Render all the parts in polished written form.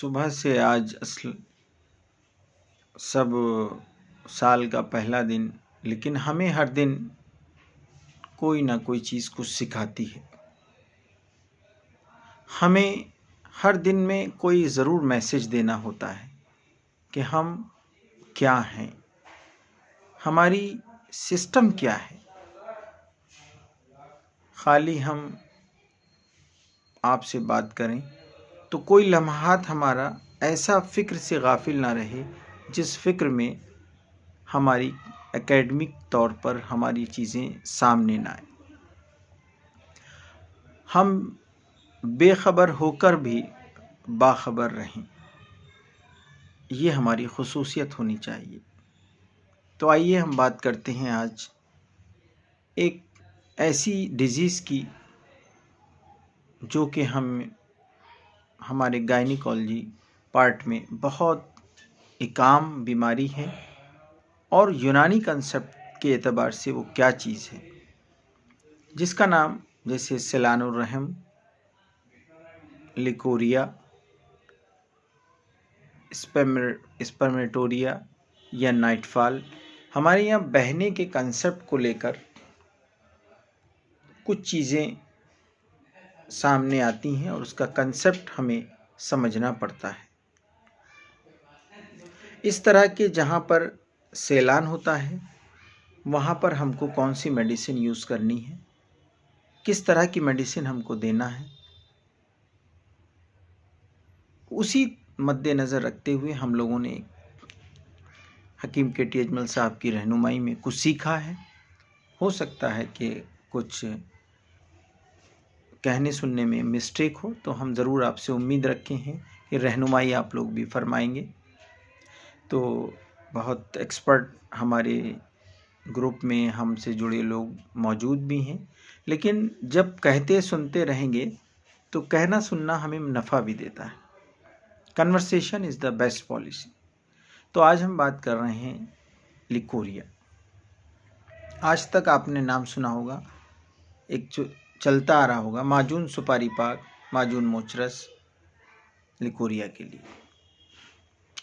सुबह से आज सब साल का पहला दिन, लेकिन हमें हर दिन कोई ना कोई चीज़ कुछ सिखाती है। हमें हर दिन में कोई ज़रूर मैसेज देना होता है कि हम क्या हैं, हमारी सिस्टम क्या है। खाली हम आपसे बात करें तो कोई लम्हात हमारा ऐसा फ़िक्र से गाफिल ना रहे जिस फ़िक्र में हमारी एकेडमिक तौर पर हमारी चीज़ें सामने ना आए। हम बेखबर होकर भी बाखबर रहें, ये हमारी खुसूसियत होनी चाहिए। तो आइए हम बात करते हैं आज एक ऐसी डिजीज़ की जो कि हमारे गायनिकोलॉजी पार्ट में बहुत एक आम बीमारी है और यूनानी कंसेप्ट के एतबार से वो क्या चीज़ है, जिसका नाम जैसे सेलानुरहम, लिकोरिया, स्पर्मेटोरिया या नाइटफॉल। हमारे यहाँ बहने के कंसेप्ट को लेकर कुछ चीज़ें सामने आती हैं और उसका कंसेप्ट हमें समझना पड़ता है। इस तरह के जहाँ पर सेलान होता है वहाँ पर हमको कौन सी मेडिसिन यूज़ करनी है, किस तरह की मेडिसिन हमको देना है, उसी मद्देनज़र रखते हुए हम लोगों ने हकीम के टी अजमल साहब की रहनुमाई में कुछ सीखा है। हो सकता है कि कुछ कहने सुनने में मिस्टेक हो, तो हम ज़रूर आपसे उम्मीद रखे हैं कि रहनुमाई आप लोग भी फरमाएंगे। तो बहुत एक्सपर्ट हमारे ग्रुप में हमसे जुड़े लोग मौजूद भी हैं, लेकिन जब कहते सुनते रहेंगे तो कहना सुनना हमें नफ़ा भी देता है। Conversation is the best policy. तो आज हम बात कर रहे हैं लिकोरिया। आज तक आपने नाम सुना होगा, एक चलता आ रहा होगा माजून सुपारी पाक, माजून मोचरस, लिकोरिया के लिए।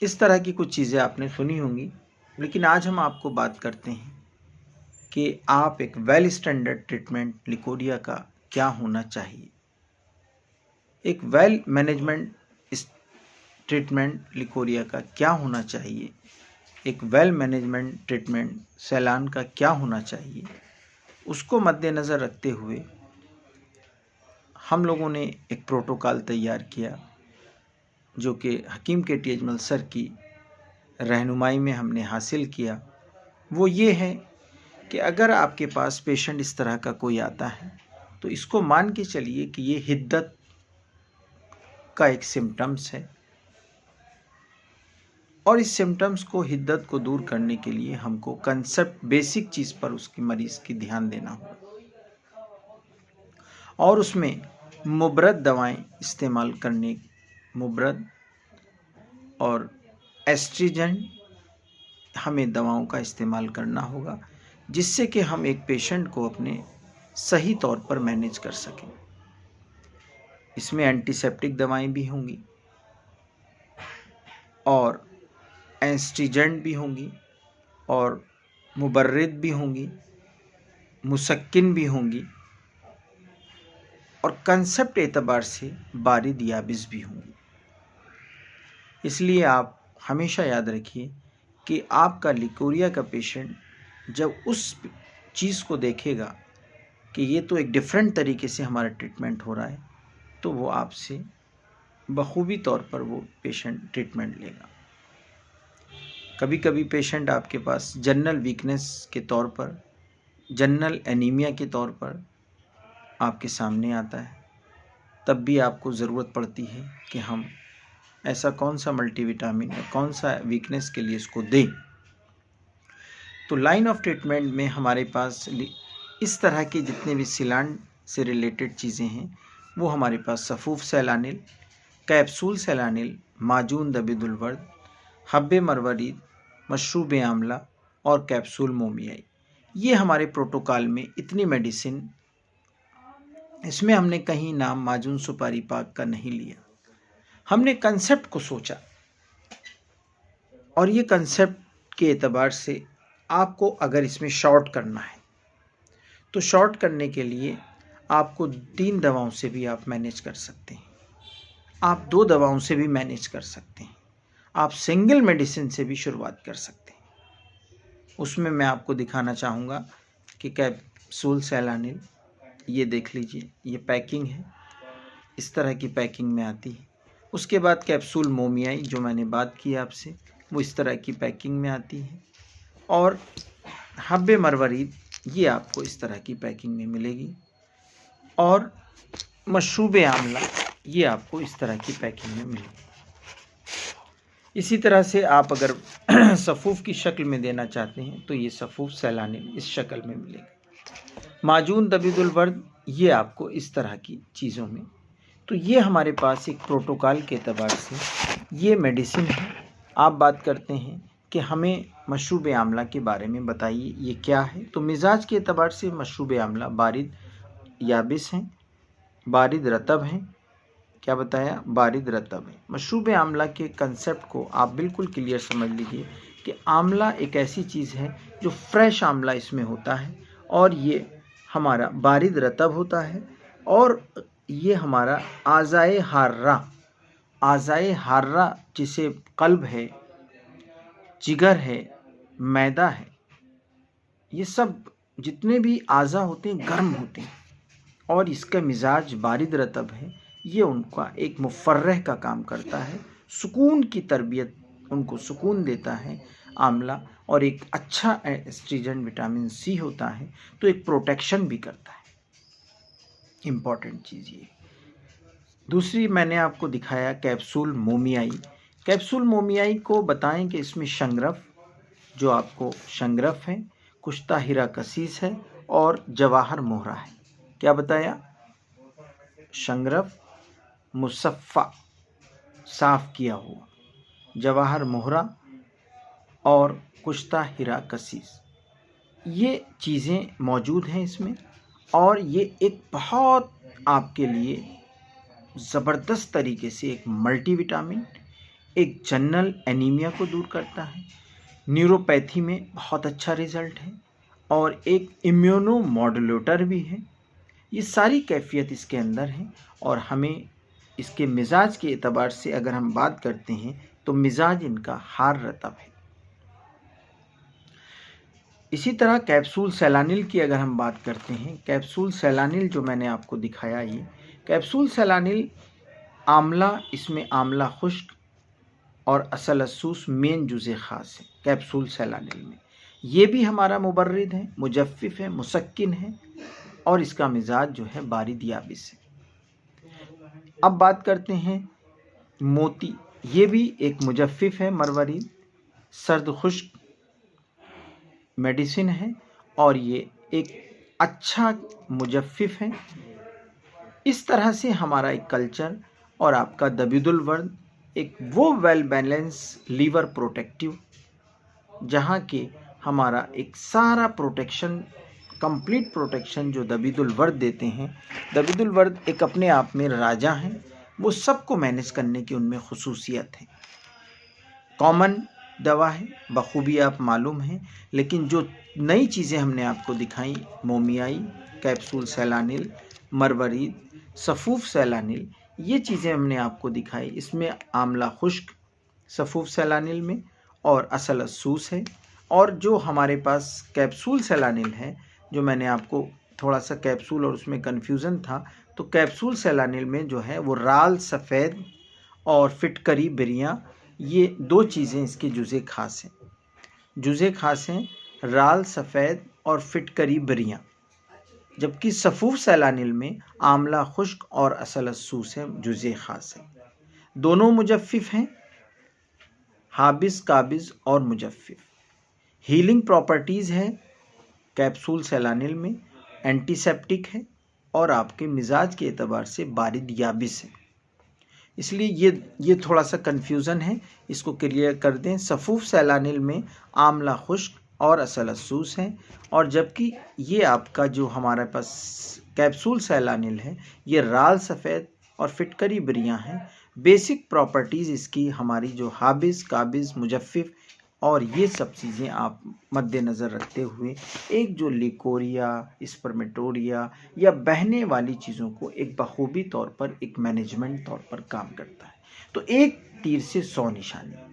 इस तरह की कुछ चीज़ें आपने सुनी होंगी, लेकिन आज हम आपको बात करते हैं कि आप एक वेल स्टैंडर्ड ट्रीटमेंट लिकोरिया का क्या होना चाहिए। एक वेल मैनेजमेंट ट्रीटमेंट लिकोरिया का क्या होना चाहिए, एक वेल मैनेजमेंट ट्रीटमेंट सेलान का क्या होना चाहिए, उसको मद्देनज़र रखते हुए हम लोगों ने एक प्रोटोकॉल तैयार किया जो कि हकीम के टी अजमल सर की रहनुमाई में हमने हासिल किया। वो ये है कि अगर आपके पास पेशेंट इस तरह का कोई आता है तो इसको मान के चलिए कि ये हिद्दत का एक सिम्टम्स है और इस सिम्टम्स को, हिद्दत को दूर करने के लिए हमको कंसेप्ट बेसिक चीज़ पर उसकी मरीज़ की ध्यान देना होगा और उसमें मुबरद दवाएं इस्तेमाल करने, मुबरद और एस्ट्रीजेंट हमें दवाओं का इस्तेमाल करना होगा, जिससे कि हम एक पेशेंट को अपने सही तौर पर मैनेज कर सकें। इसमें एंटीसेप्टिक दवाएं भी होंगी और एस्ट्रीजेंट भी होंगी और मुबर्रिद भी होंगी, मुसक्किन भी होंगी और कंसेप्ट एतबार से बारिद याबिस भी होंगी। इसलिए आप हमेशा याद रखिए कि आपका लिकोरिया का पेशेंट जब उस चीज़ को देखेगा कि ये तो एक डिफरेंट तरीके से हमारा ट्रीटमेंट हो रहा है, तो वो आपसे बखूबी तौर पर वो पेशेंट ट्रीटमेंट लेगा। कभी कभी पेशेंट आपके पास जनरल वीकनेस के तौर पर, जनरल एनीमिया के तौर पर आपके सामने आता है, तब भी आपको ज़रूरत पड़ती है कि हम ऐसा कौन सा मल्टीविटामिन या कौन सा वीकनेस के लिए इसको दें। तो लाइन ऑफ ट्रीटमेंट में हमारे पास इस तरह के जितने भी सेलान से रिलेटेड चीज़ें हैं वो हमारे पास सफ़ूफ सेलानिल, कैप्सूल सेलानिल, माजून दबिदुलवर्द, हब्बे मरवरीद, मशरूब आमला और कैप्सूल मोमियाई, ये हमारे प्रोटोकॉल में इतनी मेडिसिन। इसमें हमने कहीं नाम माजून सुपारी पाक का नहीं लिया, हमने कंसेप्ट को सोचा और ये कंसेप्ट के एतबार से आपको अगर इसमें शॉर्ट करना है तो शॉर्ट करने के लिए आपको 3 दवाओं से भी आप मैनेज कर सकते हैं, आप 2 दवाओं से भी मैनेज कर सकते हैं, आप सिंगल मेडिसिन से भी शुरुआत कर सकते हैं। उसमें मैं आपको दिखाना चाहूँगा कि कैप्सूल सेलानिल, ये देख लीजिए, ये पैकिंग है, इस तरह की पैकिंग में आती है। उसके बाद कैप्सूल मोमियाई जो मैंने बात की आपसे, वो इस तरह की पैकिंग में आती है। और हब्बे मरवरीद ये आपको इस तरह की पैकिंग में मिलेगी। और मशरूब आमला ये आपको इस तरह की पैकिंग में मिलेगी। इसी तरह से आप अगर सफ़ूफ़ की शक्ल में देना चाहते हैं तो ये सफ़ूफ़ सेलानिल इस शक्ल में मिलेगा। माजून दबीदुल वर्द ये आपको इस तरह की चीज़ों में। तो ये हमारे पास एक प्रोटोकॉल के एतबार से ये मेडिसिन है। आप बात करते हैं कि हमें मशरूब आमला के बारे में बताइए ये क्या है। तो मिजाज के एतबार से मशरूब आमला बारिद याबिस हैं, बारिद रतब हैं। क्या बताया? बारिद रतब है। मशरूब आमला के कंसेप्ट को आप बिल्कुल क्लियर समझ लीजिए कि आमला एक ऐसी चीज़ है जो फ्रेश आमला इसमें होता है और ये हमारा बारिद रतब होता है और ये हमारा आज़ाए हार्रा जिसे कल्ब है, जिगर है, मैदा है, ये सब जितने भी आज़ा होते हैं गर्म होते हैं और इसका मिजाज बारिद रतब है। ये उनका एक मुफर्रह का काम करता है, सुकून की तरबियत, उनको सुकून देता है आमला। और एक अच्छा एस्ट्रीजेंट विटामिन सी होता है तो एक प्रोटेक्शन भी करता है। इम्पॉर्टेंट चीज़ ये। दूसरी मैंने आपको दिखाया कैप्सूल मोमियाई। कैप्सूल मोमियाई को बताएं कि इसमें शंगरफ, जो आपको शंगरफ है, कुश्ता हीरा कसीस है और जवाहर मोहरा है। क्या बताया? शंगरफ मुसफ़ा साफ़ किया हुआ, जवाहर मोहरा और कुश्ता हीरा कसीस, ये चीज़ें मौजूद हैं इसमें। और ये एक बहुत आपके लिए ज़बरदस्त तरीके से एक मल्टीविटामिन, एक जनरल एनीमिया को दूर करता है, न्यूरोपैथी में बहुत अच्छा रिज़ल्ट है और एक इम्यूनो मॉड्यूलेटर भी है। ये सारी कैफियत इसके अंदर है। और हमें इसके मिजाज के एतबार से अगर हम बात करते हैं तो मिजाज इनका हार रतब है। इसी तरह कैप्सूल सेलानिल की अगर हम बात करते हैं, कैप्सूल सेलानिल जो मैंने आपको दिखाया, ये कैप्सूल सेलानिल आमला, इसमें आमला खुश्क और असल असूस मेन जुज़े ख़ास है कैप्सूल सेलानिल में। ये भी हमारा मुबर्रिद है, मुजफ्फिफ है, मुसक्किन है और इसका मिजाज जो है बारिद याबिस है। अब बात करते हैं मोती। ये भी एक मुजफ्फिफ है, मरवरीद, सर्द खुश्क मेडिसिन है और ये एक अच्छा मुजफ्फिफ है। इस तरह से हमारा एक कल्चर और आपका दबीदुल वर्द एक वो वेल बैलेंस लीवर प्रोटेक्टिव, जहाँ के हमारा एक सारा प्रोटेक्शन, कंप्लीट प्रोटेक्शन जो दबीदुल वर्द देते हैं। दबीदुल वर्द एक अपने आप में राजा हैं, वो सबको मैनेज करने की उनमें खुसूसियत है। कॉमन दवा है, बखूबी आप मालूम है। लेकिन जो नई चीज़ें हमने आपको दिखाई, मोमियाई, कैप्सूल सेलानिल, मरवरीद, सफ़ूफ़ सेलानिल, ये चीज़ें हमने आपको दिखाई। इसमें आमला खुश्क सफ़ूफ़ सेलानिल में और असल असूस है। और जो हमारे पास कैप्सूल सेलानिल है, जो मैंने आपको थोड़ा सा कैप्सूल और उसमें कन्फ्यूज़न था, तो कैप्सूल सेलानिल में जो है वो राल सफ़ेद और फिटकरी बिरियाँ, ये 2 चीज़ें इसकी जुज़े ख़ास हैं। जुज़े ख़ास हैं राल सफ़ेद और फिटकरी बिरियाँ। जबकि सफ़ूफ़ सेलानिल में आमला खुश्क और असल असूस है, जुज़े ख़ास है। दोनों मुजफ्फिफ हैं, हाबिस काबिज़ और मुजफ्फिफ। हीलिंग प्रॉपर्टीज़ है कैप्सूल सेलानिल में, एंटीसेप्टिक है और आपके मिजाज के एतबार से बारिद याबिस है। इसलिए ये थोड़ा सा कन्फ्यूज़न है, इसको क्लियर कर दें। सफ़ूफ़ सेलानिल में आमला खुश्क और असल असूस है और जबकि ये आपका जो हमारे पास कैप्सूल सेलानिल है, ये राल सफ़ेद और फिटकरी बिरियाँ हैं। बेसिक प्रॉपर्टीज़ इसकी हमारी जो हाबिस, काबिज़, मुजफ़्फ़िफ़ और ये सब चीज़ें आप मद्देनज़र रखते हुए एक जो लिकोरिया, स्पर्मेटोरिया या बहने वाली चीज़ों को एक बखूबी तौर पर एक मैनेजमेंट तौर पर काम करता है। तो एक तीर से 100 निशाने,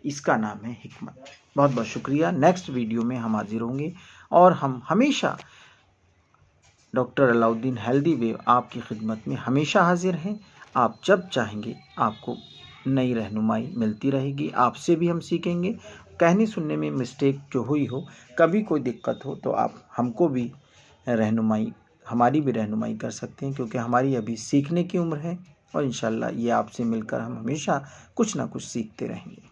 इसका नाम है हिकमत। बहुत बहुत शुक्रिया। नेक्स्ट वीडियो में हम हाजिर होंगे और हम हमेशा डॉक्टर अलाउद्दीन हेल्दी वे आपकी खिदमत में हमेशा हाजिर हैं। आप जब चाहेंगे आपको नई रहनुमाई मिलती रहेगी, आपसे भी हम सीखेंगे। कहने सुनने में मिस्टेक जो हुई हो, कभी कोई दिक्कत हो तो आप हमको भी रहनुमाई हमारी भी रहनुमाई कर सकते हैं, क्योंकि हमारी अभी सीखने की उम्र है और इंशाल्लाह ये आपसे मिलकर हम हमेशा कुछ ना कुछ सीखते रहेंगे।